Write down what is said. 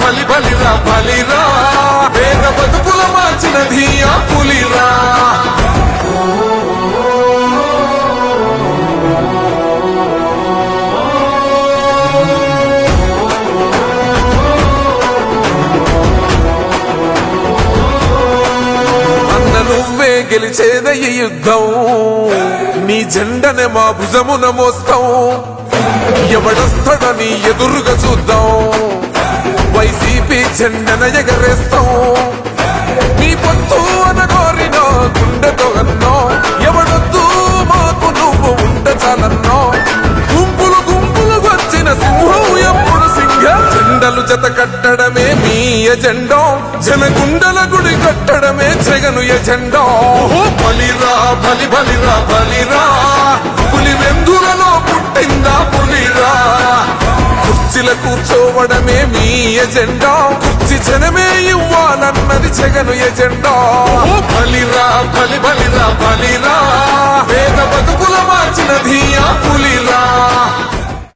బలి బలిరా బలిరా పేద బతుకుల మార్చినది ఆ పులిరా. నువ్వే గెలిచేదయ్య యుద్ధం నీ జెండనే మా భుజమున మోస్తాం ఎవడొస్తాడని ఎదురుగా చూద్దాం వైసీపీ జెండన ఎగరేస్తాం నీ పొత్తు అనగోరినో గుండెతో అన్నో ఎవడొద్దు మాకు నువ్వు ఉండ చాలన్నో గుంపులు గుంపులు వచ్చిన సింహం ఎప్పుడు సింహ జెండలు జత కట్టడమే మీ ఎజెండా జనగుండల గుడి కట్టడమే జగను ఎజెండా. బలిరా బలి బలిరా బలిరా పులి వెందులలో పుట్టిందా పులిరా కుర్చీల కూర్చోవడమే మీ ఎజెండా కుర్చీ జనమే ఇవ్వాలన్నది జగను ఎజెండా. బలి